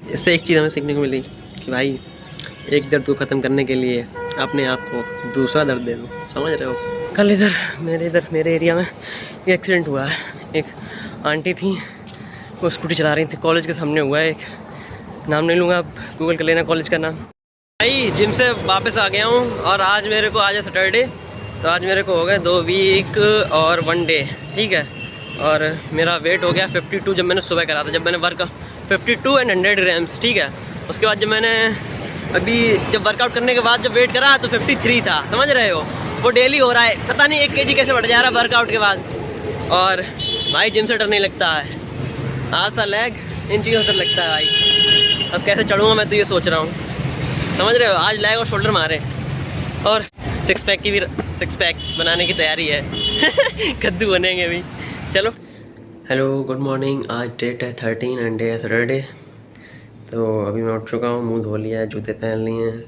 इससे एक चीज़ हमें सीखने को मिली कि भाई एक दर्द को ख़त्म करने के लिए अपने आप को दूसरा दर्द दे दो, समझ रहे हो। कल इधर मेरे एरिया में एक एक्सीडेंट हुआ है। एक आंटी थी, वो स्कूटी चला रही थी, कॉलेज के सामने हुआ है। एक नाम नहीं लूँगा, आप गूगल कर लेना कॉलेज का नाम। भाई जिम से वापस आ गया हूँ और आज है सैटरडे, तो आज मेरे को हो गए 2 वीक और 1 डे, ठीक है। और मेरा वेट हो गया 52 जब मैंने सुबह करा था, जब मैंने 52 एंड 100 ग्राम्स, ठीक है। उसके बाद जब वर्कआउट करने के बाद जब वेट करा तो 53 था, समझ रहे हो। वो डेली हो रहा है, पता नहीं 1 kg कैसे बढ़ जा रहा है वर्कआउट के बाद। और भाई जिम से डर नहीं लगता है, आज सा लेग इन चीज़ों से डर लगता है भाई। अब कैसे चढ़ूँगा मैं तो ये सोच रहा हूँ, समझ रहे हो। आज लेग और शोल्डर मारे और सिक्स पैक बनाने की तैयारी है कद्दू बनेंगे अभी, चलो। हेलो गुड मॉर्निंग, आज डेट है 13 एंड डे है सैटरडे। तो अभी मैं उठ चुका हूँ, मुंह धो लिया है, जूते पहन लिए हैं,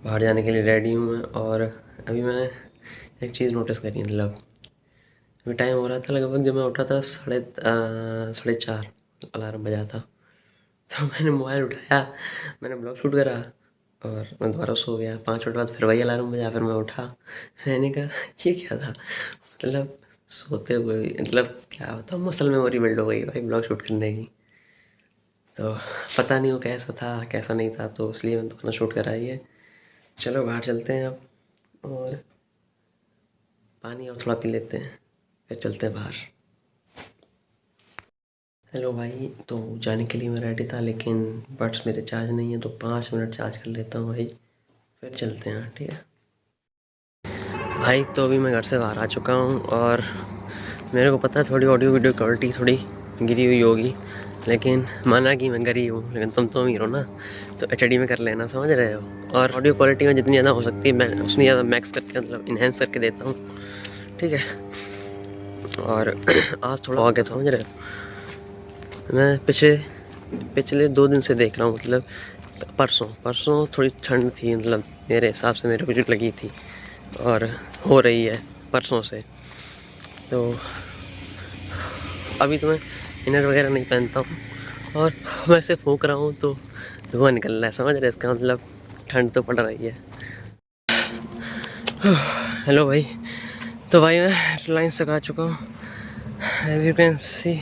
बाहर जाने के लिए रेडी हूँ मैं। और अभी मैंने एक चीज़ नोटिस करी, मतलब अभी टाइम हो रहा था लगभग, जब मैं उठा था 4:30 अलार्म बजा था। तो मैंने मोबाइल उठाया, मैंने ब्लॉग शूट करा और मैं दोबारा सो गया। 5 मिनट बाद फिर वही अलार्म बजा, फिर मैं उठा। मैंने कहा ये क्या था, मतलब सोते हुए मतलब क्या होता, मसल मेमोरी बिल्ड हो गई भाई ब्लॉग शूट करने की। तो पता नहीं वो कैसा था कैसा नहीं था, तो इसलिए मैंने दोबारा शूट कराई है। चलो बाहर चलते हैं अब, और पानी और थोड़ा पी लेते हैं, फिर चलते हैं बाहर। हेलो भाई, तो जाने के लिए मैं रेडी था, लेकिन बट्स मेरे चार्ज नहीं है, तो 5 मिनट चार्ज कर लेता हूँ भाई, फिर चलते हैं, ठीक है भाई। तो अभी मैं घर से बाहर आ चुका हूँ और मेरे को पता है थोड़ी ऑडियो वीडियो क्वालिटी थोड़ी गिरी हुई होगी, लेकिन माना कि मैं गरीब हूँ, लेकिन तुम तो अमीर हो ना, तो HD में कर लेना, समझ रहे हो। और ऑडियो क्वालिटी में जितनी ज़्यादा हो सकती है मैं उतनी ज़्यादा मैक्स करके, मतलब इन्हेंस करके देता हूँ, ठीक है। और आज थोड़ा हो गया, समझ रहे हो। मैं पिछले 2 दिन से देख रहा हूँ, मतलब परसों थोड़ी ठंड थी, मतलब मेरे हिसाब से मेरे को जो लगी थी, और हो रही है परसों से। तो अभी तो मैं इनर वगैरह नहीं पहनता हूँ और मैं ऐसे फूंक रहा हूँ तो धुआं निकल रहा है, समझ रहे, इसका मतलब ठंड तो पड़ रही है। हेलो भाई, तो भाई मैं रिलायंस तक आ चुका हूँ, as you can see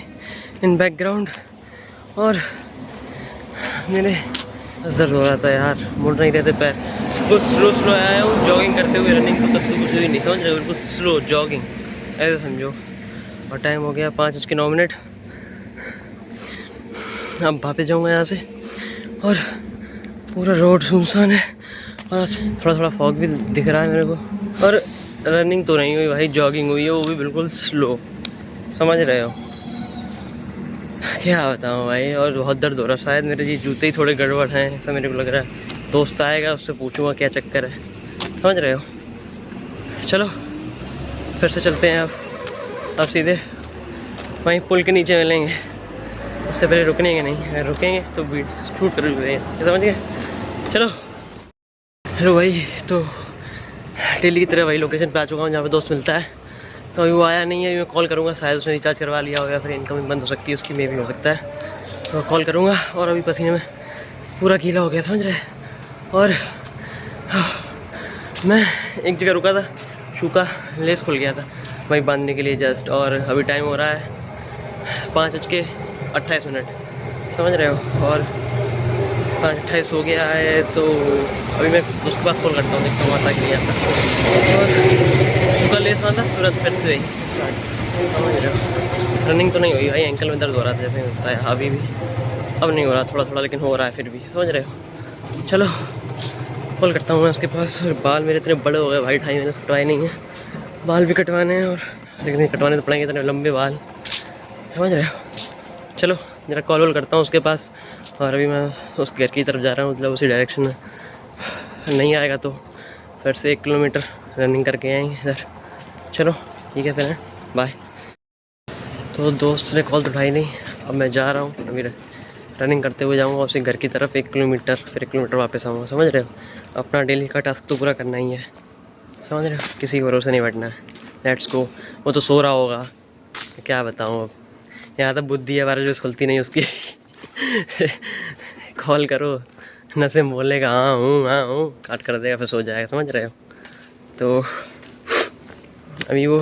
in background. और मेरे दर्द हो रहा था यार, मुड़ नहीं रहते पैर। बिल्कुल स्लो आया हूँ जॉगिंग करते हुए, रनिंग तो कद्दू कुछ भी नहीं, समझ रहे हो, बिल्कुल स्लो जॉगिंग ऐसे समझो। और टाइम हो गया 5:09। अब वापस जाऊँगा यहाँ से, और पूरा रोड सुनसान है, और थोड़ा फॉग भी दिख रहा है मेरे को। और रनिंग तो नहीं हुई भाई, जॉगिंग हुई है, वो भी बिल्कुल स्लो, समझ रहे हो। क्या बताऊँ भाई, और बहुत दर्द हो रहा है, शायद मेरे ये जूते ही थोड़े गड़बड़ हैं, ऐसा मेरे को लग रहा है। दोस्त आएगा, उससे पूछूंगा क्या चक्कर है, समझ रहे हो। चलो फिर से चलते हैं अब सीधे वहीं पुल के नीचे मिलेंगे, उससे पहले रुकने नहीं, अगर रुकेंगे तो शूट कर देंगे, समझ गए। चलो हेलो भाई, तो डेली की तरह वही लोकेशन पे आ चुका हूँ जहाँ पे दोस्त मिलता है। तो अभी वो आया नहीं है, अभी मैं कॉल करूँगा, शायद उसने रिचार्ज करवा लिया हो या फिर इनकमिंग बंद हो सकती है उसकी, में भी हो सकता है। तो कॉल करूँगा, और अभी पसीने में पूरा गीला हो गया, समझ रहे। और मैं एक जगह रुका था, शू का लेस खुल गया था वहीं बांधने के लिए जस्ट, और अभी टाइम हो रहा है 5:28, समझ रहे हो। और 5:28 हो गया है, तो अभी मैं उसके पास कॉल करता हूँ, देखता हूँ आता कि नहीं आता। और शू का लेस बांधा तुरंत फिर से समझ रहे हो। रनिंग तो नहीं हुई भाई, एंकल में दर्द हो रहा था जैसे होता है अभी भी, अब नहीं हो रहा, थोड़ा लेकिन हो रहा है फिर भी, समझ रहे हो। चलो कॉल करता हूँ मैं उसके पास। बाल मेरे इतने बड़े हो गए भाई, 2.5 महीने से कटवाए नहीं हैं, बाल भी कटवाने हैं, और लेकिन कटवाने तो पड़ेंगे, इतने लंबे बाल, समझ रहे हो। चलो ज़रा कॉल करता हूँ उसके पास, और अभी मैं उस घर की तरफ जा रहा हूँ, मतलब उसी डायरेक्शन में। नहीं आएगा तो फिर से 1 किलोमीटर रनिंग करके आएंगे इधर। चलो ठीक है फिर, बाय। तो दोस्त ने कॉल तो उठाई नहीं, अब मैं जा रहा हूँ, अभी रनिंग करते हुए जाऊँगा उसी घर की तरफ 1 किलोमीटर, फिर 1 किलोमीटर वापस आऊँगा, समझ रहे हो। अपना डेली का टास्क तो पूरा करना ही है, समझ रहे हो, किसी के भरोसे नहीं बैठना है। Let's go. वो तो सो रहा होगा, क्या बताऊँ अब, यहाँ तो बुद्धि है 12 जो खुलती नहीं उसकी कॉल करो, नसीम बोलेगा हाँ हूँ, काट कर देगा, फिर सो जाएगा, समझ रहे हो। तो अभी वो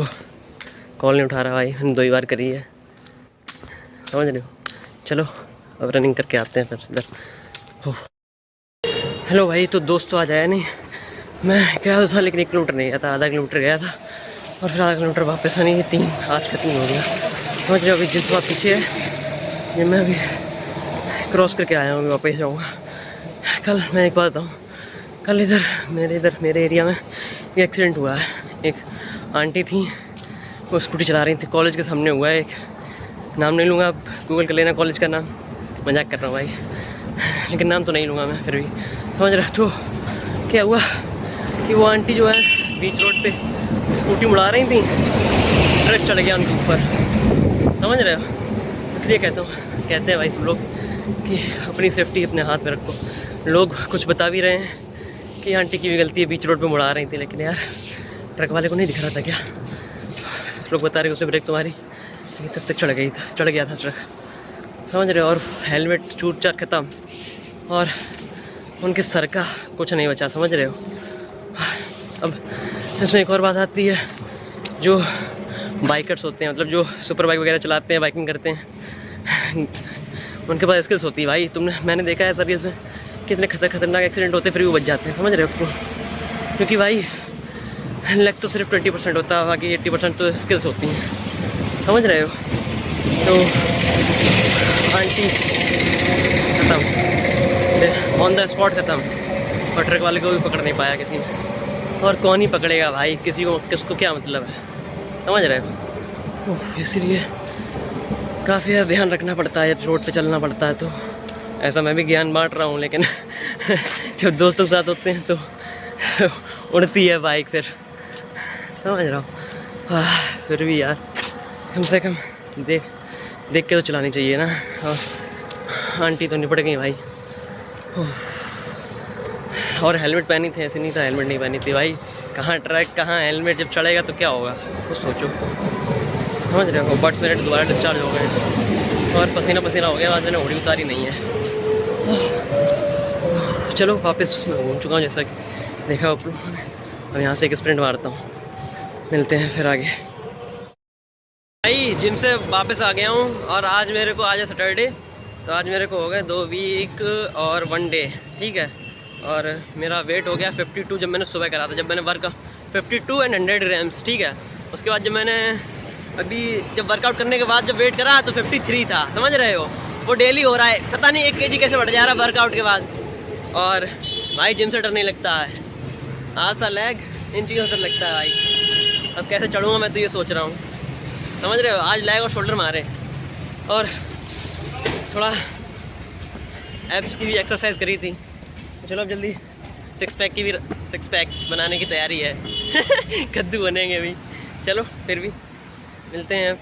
कॉल नहीं उठा रहा भाई, हमने 2 ही बार करी है, समझ रहे हो। चलो अब रनिंग करके आते हैं फिर इधर। हेलो भाई, तो दोस्त तो आ जाया नहीं, मैं गया तो था लेकिन 1 किलोमीटर नहीं गया था, आधा किलोमीटर गया था और फिर आधा किलोमीटर वापस आने, 3 आज का 3 हो गया, समझ रहे हो। अभी जिस बात पीछे है ये मैं अभी क्रॉस करके आया हूँ, अभी वापस जाऊँगा। कल मैं एक बात बताऊँ, कल मेरे एरिया में एक एक्सीडेंट हुआ है। एक आंटी थी, वो स्कूटी चला रही थी, कॉलेज के सामने हुआ है। एक नाम नहीं लूँगा, आप गूगल कर लेना कॉलेज का नाम, मजाक कर रहा हूँ भाई, लेकिन नाम तो नहीं लूँगा मैं, फिर भी समझ रहे। तो क्या हुआ कि वो आंटी जो है बीच रोड पे स्कूटी मुड़ा रही थी, ट्रक चढ़ गया उनके ऊपर, समझ रहे हो। इसलिए कहते हैं भाई सब लोग कि अपनी सेफ्टी अपने हाथ में रखो। लोग कुछ बता भी रहे हैं कि आंटी की भी गलती है, बीच रोड पे मुड़ा रही थी, लेकिन यार ट्रक वाले को नहीं दिख रहा था क्या। लोग बता रहे उसने ब्रेक तुम्हारी, लेकिन तब तक चढ़ गया था ट्रक, समझ रहे हो। और हेलमेट चूर चार ख़त्म, और उनके सर का कुछ नहीं बचा, समझ रहे हो। अब इसमें एक और बात आती है, जो बाइकर्स होते हैं, मतलब जो सुपर बाइक वगैरह चलाते हैं, बाइकिंग करते हैं, उनके पास स्किल्स होती है भाई। मैंने देखा है सर्विस में कितने खतरनाक एक्सीडेंट होते हैं, फिर भी वो बच जाते हैं, समझ रहे हो। क्योंकि भाई लक तो सिर्फ 20% होता है, बाकी 80% तो स्किल्स होती हैं, समझ रहे हो। तो आंटी ख़त्म, ऑन द स्पॉट ख़त्म, और ट्रक वाले को भी पकड़ नहीं पाया किसी ने। और कौन ही पकड़ेगा भाई, किसको क्या मतलब है, समझ रहे हो। इसीलिए काफ़ी ज़्यादा ध्यान रखना पड़ता है, जब रोड पे चलना पड़ता है। तो ऐसा मैं भी ज्ञान बांट रहा हूँ, लेकिन जब दोस्तों के साथ होते हैं तो उड़ती है बाइक, फिर समझ रहा हूँ। फिर भी यार कम से कम देख के तो चलानी चाहिए ना। और आंटी तो निपट गई भाई, और हेलमेट पहनी थी, ऐसे नहीं था हेलमेट नहीं पहनी थी भाई। कहाँ ट्रक कहाँ हेलमेट, जब चढ़ेगा तो क्या होगा कुछ सोचो, समझ रहे हो। बट्स मेरे दोबारा डिस्चार्ज हो गए और पसीना हो गया, आज मैंने होड़ी उतारी नहीं है। चलो वापस घूम चुका हूँ जैसा कि देखा आप लोगों ने। अब यहाँ से एक स्प्रिंट मारता हूँ, मिलते हैं फिर आगे। भाई जिम से वापस आ गया हूँ, और आज है सैटरडे, तो आज मेरे को हो गए 2 वीक और 1 डे, ठीक है। और मेरा वेट हो गया 52 जब मैंने सुबह करा था, जब मैंने 52 एंड 100 ग्राम्स, ठीक है। उसके बाद जब वर्कआउट करने के बाद जब वेट करा तो 53 था, समझ रहे हो। वो डेली हो रहा है, पता नहीं 1 kg कैसे बढ़ जा रहा है वर्कआउट के बाद। और भाई जिम से डर नहीं लगता है, आज सा लेग इन चीज़ों से डर लगता है भाई। अब कैसे चढ़ूँगा मैं तो ये सोच रहा हूँ, समझ रहे हो। आज लेग और शोल्डर मारे, और थोड़ा एब्स की भी एक्सरसाइज करी थी। चलो अब जल्दी 6 पैक बनाने की तैयारी है। कद्दू बनेंगे अभी, चलो फिर भी मिलते हैं,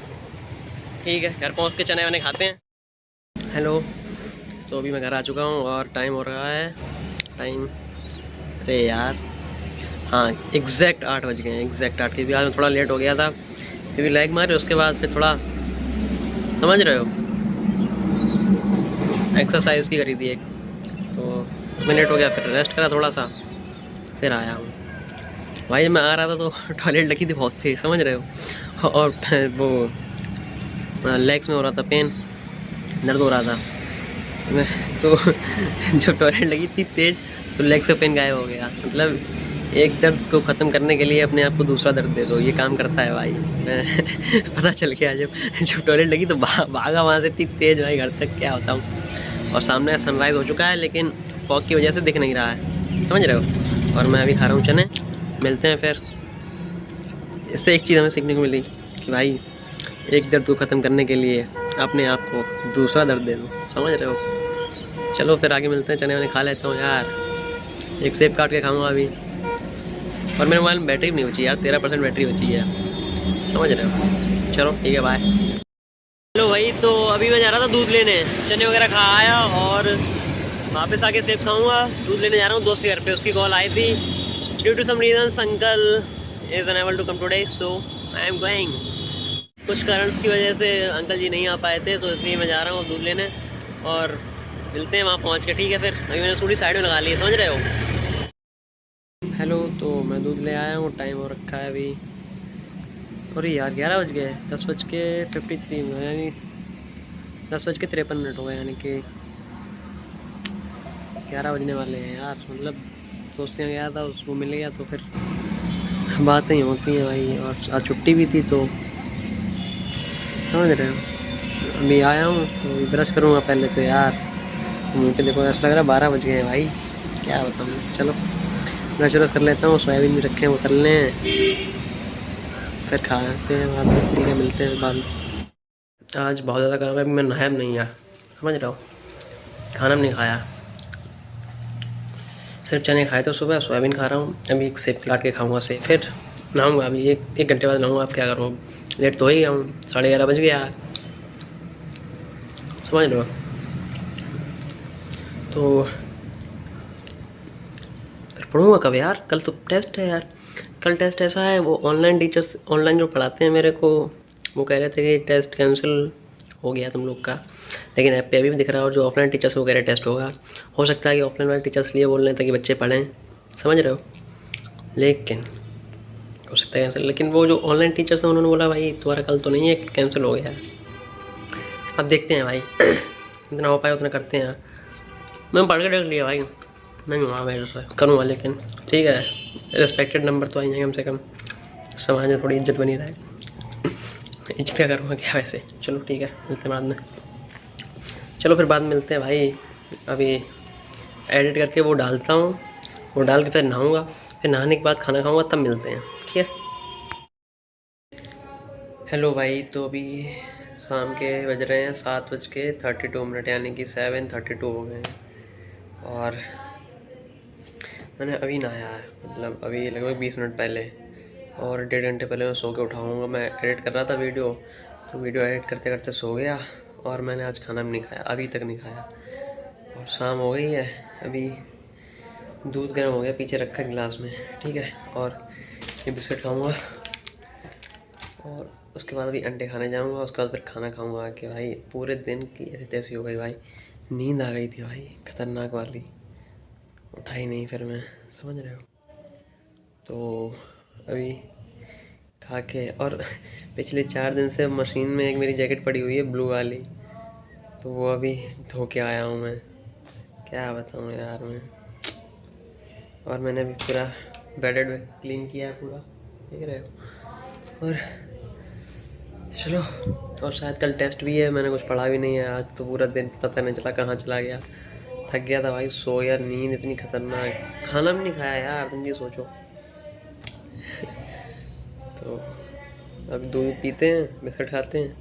ठीक है। घर पहुंच के चने वने खाते हैं। हेलो, तो अभी मैं घर आ चुका हूं और टाइम हो रहा है अरे यार हाँ, एग्जैक्ट 8 बज गए हैं, एग्जैक्ट 8। क्योंकि आज मैं थोड़ा लेट हो गया था, क्योंकि लैग मारे, उसके बाद फिर थोड़ा समझ रहे हो एक्सरसाइज की करी थी एक, तो मैं लेट हो गया, फिर रेस्ट करा थोड़ा सा, फिर आया हूँ भाई। मैं आ रहा था तो टॉयलेट लगी थी बहुत थी, समझ रहे हो। और वो लेग्स में हो रहा था पेन, दर्द हो रहा था मैं तो जब टॉयलेट लगी थी तेज़ तो लेग्स का पेन गायब हो गया। मतलब एक दर्द को ख़त्म करने के लिए अपने आप को दूसरा दर्द दे दो, ये काम करता है भाई। मैं पता चल गया जब टॉयलेट लगी तो भागा वहाँ से इतनी तेज़ भाई घर तक, क्या होता हूँ। और सामने सनराइज़ हो चुका है, लेकिन फॉग की वजह से दिख नहीं रहा है, समझ रहे हो। और मैं अभी खा रहा हूँ चने, मिलते हैं फिर। इससे एक चीज़ हमें सीखने को मिली कि भाई एक दर्द को ख़त्म करने के लिए अपने आप को दूसरा दर्द दे दो, समझ रहे हो। चलो फिर आगे मिलते हैं, चने वने खा लेता हूँ यार, एक सेब काट के खाऊँगा अभी। और मेरे मोबाइल में बैटरी भी नहीं बची यार, 13% बैटरी बची है, समझ रहे हो। चलो ठीक है, बाय। हेलो भाई, तो अभी मैं जा रहा था दूध लेने, चने वगैरह खा आया और वापस आके सेब खाऊंगा। दूध लेने जा रहा हूँ दोस्त के घर पे, उसकी कॉल आई थी। Due to some reasons uncle is unable to come today, so I am going. कुछ कारण की वजह से अंकल जी नहीं आ पाए थे, तो इसलिए मैं जा रहा हूँ दूध लेने। और मिलते हैं वहाँ पहुँच के, ठीक है। फिर अभी मैंने स्कूटी साइड में लगा ली है, समझ रहे हो। हेलो, तो मैं दूध ले आया हूँ, टाइम हो रखा है अभी, और यार 11 बज गए, 10:53 में, यानी 10:53 हो गए, यानी कि 11 बजने वाले हैं यार। मतलब दोस्तियाँ गया था, उसको मिल गया तो फिर बातें ही होती हैं भाई। और आज छुट्टी भी थी तो समझ रहे हो। अभी आया हूँ तो ब्रश करूँगा पहले तो यार, मुँह पे देखो ऐसा लग रहा है 12 बज गए हैं भाई, क्या बताऊँ। चलो ब्रश व्रश कर लेता हूँ, सोयाबीन भी रखे हैं उतर लें, फिर खाते हैं बाद में, ठीक है। मिलते हैं बाद में। आज बहुत ज़्यादा काम है, अभी मैं नहाया भी नहीं यार, समझ रहे हो। खाना भी नहीं खाया, सिर्फ चने खाए तो सुबह, सोयाबीन खा रहा हूँ। अभी एक सेब काट के खाऊंगा सेब, फिर नहाऊंगा। अभी एक घंटे बाद नहाऊंगा। अब क्या करूँ, लेट तो हो ही गया हूँ, 11:30 बज गया, समझ लो। तो फिर पढ़ूँगा कब यार, कल तो टेस्ट है यार। कल टेस्ट ऐसा है, वो ऑनलाइन टीचर्स ऑनलाइन जो पढ़ाते हैं मेरे को, वो कह रहे थे कि टेस्ट कैंसिल हो गया तुम लोग का, लेकिन ऐप पे अभी भी दिख रहा है। और जो ऑफलाइन टीचर्स वो कह रहे टेस्ट होगा। हो सकता है कि ऑफलाइन वाले टीचर्स लिए बोल रहे हैं ताकि बच्चे पढ़ें, समझ रहे हो। लेकिन हो सकता है कैंसिल, लेकिन वो जो ऑनलाइन टीचर्स हैं उन्होंने बोला भाई तुम्हारा कल तो नहीं है, कैंसिल हो गया है। अब देखते हैं भाई जितना हो पाए उतना करते हैं। मैं पढ़ के देख लिया भाई, मैं वहाँ बैठ करूँगा, लेकिन ठीक है, रिस्पेक्टेड नंबर तो आएंगे कम से कम, समाज में थोड़ी इज्जत बनी रहे। इज्जत क्या करूँगा क्या वैसे। चलो ठीक है, मिलते हैं बाद में। चलो फिर बाद में मिलते हैं भाई। अभी एडिट करके वो डालता हूँ, वो डाल के फिर नहाऊँगा, फिर नहाने के बाद खाना खाऊँगा, तब मिलते हैं, ठीक है। हेलो भाई, तो अभी शाम के बज रहे हैं 7:32, यानी कि 7:32 हो गए हैं। और मैंने अभी नहाया है, मतलब अभी लगभग 20 मिनट पहले, और 1.5 घंटे पहले मैं सो के उठाऊँगा। मैं एडिट कर रहा था वीडियो, तो वीडियो एडिट करते करते सो गया, और मैंने आज खाना भी नहीं खाया, अभी तक नहीं खाया। और शाम हो गई है, अभी दूध गर्म हो गया, पीछे रखा है गिलास में, ठीक है। और ये बिस्किट खाऊँगा, और उसके बाद अभी अंडे खाने जाऊँगा, उसके बाद फिर खाना खाऊँगा कि भाई पूरे दिन की ऐसी तैसी हो गई भाई, नींद आ गई थी भाई ख़तरनाक वाली, उठा ही नहीं फिर मैं, समझ रहे हो। तो अभी खा के, और पिछले 4 दिन से मशीन में एक मेरी जैकेट पड़ी हुई है ब्लू वाली, तो वो अभी धो के आया हूँ मैं, क्या बताऊँ यार मैं। और मैंने अभी पूरा बेड क्लीन किया है पूरा, देख रहे हो। और चलो, और शायद कल टेस्ट भी है, मैंने कुछ पढ़ा भी नहीं है आज, तो पूरा दिन पता नहीं चला कहाँ चला गया। थक गया था भाई, सो यार, नींद इतनी खतरनाक, खाना भी नहीं खाया यार, तुम ये सोचो। तो अब दूध पीते हैं, बिस्किट खाते हैं,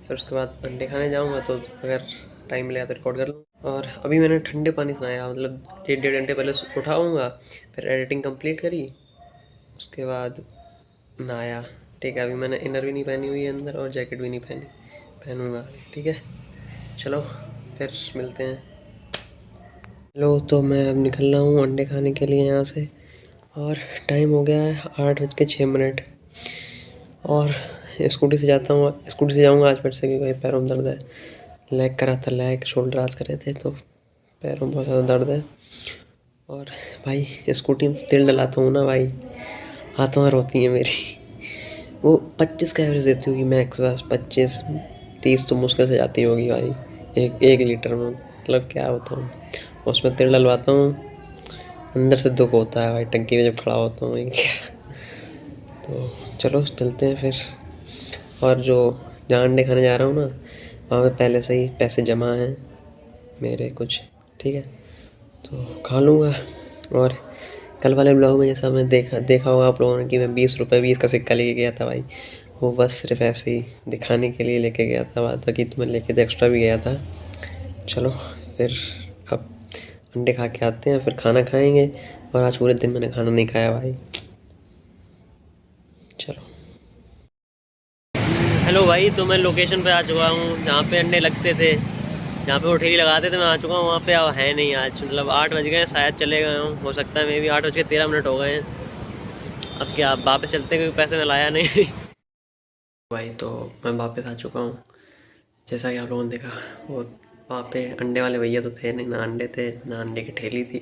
फिर उसके बाद अंडे खाने जाऊँगा, तो अगर टाइम मिलेगा तो रिकॉर्ड कर लूँ। और अभी मैंने ठंडे पानी से नहाया, मतलब 1.5 घंटे पहले उठाऊँगा, फिर एडिटिंग कंप्लीट करी, उसके बाद नहाया, ठीक है। अभी मैंने इनर भी नहीं पहनी हुई है अंदर, और जैकेट भी नहीं पहनूँगा, ठीक है। चलो फिर मिलते हैं। लो, तो मैं अब निकल रहा हूँ अंडे खाने के लिए यहाँ से, और टाइम हो गया है 8:06, और स्कूटी से जाऊँगा आज फिर से, क्योंकि पैरों में दर्द है। लेग करा था, लेग शोल्डर आज करे थे, तो पैरों में बहुत ज़्यादा दर्द है। और भाई स्कूटी में तेल डलाता हूँ ना भाई, हाथों में रोती है मेरी। वो 25 का एवरेज देती होगी मैक्स, बस 25-30 तो मुश्किल से जाती होगी भाई, एक लीटर में, मतलब क्या बताऊँ। उसमें तेल डलवाता हूँ, अंदर से दुख होता है भाई, टंकी में जब खड़ा होता हूँ, क्या। तो चलो चलते हैं फिर। और जो जहाँ अंडे खाने जा रहा हूँ ना, वहाँ पे पहले से ही पैसे जमा हैं मेरे कुछ, ठीक है, तो खा लूँगा। और कल वाले ब्लॉग में जैसा मैं देखा होगा आप लोगों ने कि मैं 20 रुपये 20 का सिक्का लेके गया था भाई, वो बस सिर्फ ऐसे ही दिखाने के लिए लेके गया था, बाकी तो मैं लेके तो एक्स्ट्रा भी गया था। चलो फिर अब अंडे खा के आते हैं, फिर खाना खाएंगे। और आज पूरे दिन मैंने खाना नहीं खाया भाई। चलो हेलो भाई, तो मैं लोकेशन पे आ चुका हूँ जहाँ पे अंडे लगते थे, जहाँ पे वो ठेली लगाते थे, मैं आ चुका हूँ वहाँ पे। अब है नहीं आज, मतलब 8 बज गए, शायद चले गए हूँ, हो सकता है मे भी 8:13 हो गए हैं। अब क्या, आप वापस चलते हैं, क्योंकि पैसे मैं लाया नहीं। भाई तो मैं वापस आ चुका हूँ, जैसा कि आप लोगों ने देखा वो वहाँ पे अंडे वाले भैया तो थे नहीं, ना अंडे थे ना अंडे की ठेली थी,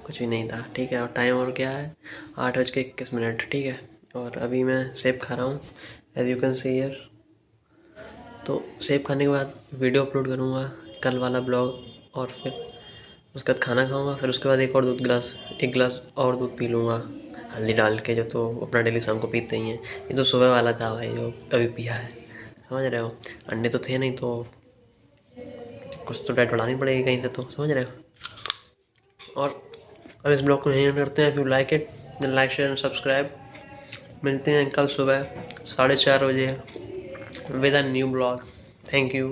कुछ भी नहीं था। ठीक है, और टाइम और क्या है, 8:21। ठीक है, और अभी मैं सेब खा रहा हूँ, as you can see here. तो सेब खाने के बाद वीडियो अपलोड करूँगा कल वाला ब्लॉग, और फिर उसके बाद खाना खाऊँगा, फिर उसके बाद एक गिलास और दूध पी लूँगा हल्दी डाल के, जो तो अपना डेली शाम को पीते ही हैं। ये तो सुबह वाला था भाई जो अभी पिया है, समझ रहे हो। अंडे तो थे नहीं, तो कुछ तो डाइट बढ़ानी पड़ेगी कहीं से, तो समझ रहे हो। और अब इस ब्लॉग को यहीं करते हैं। If you like it like share and subscribe. मिलते हैं कल सुबह 4:30 बजे with a new blog. Thank you.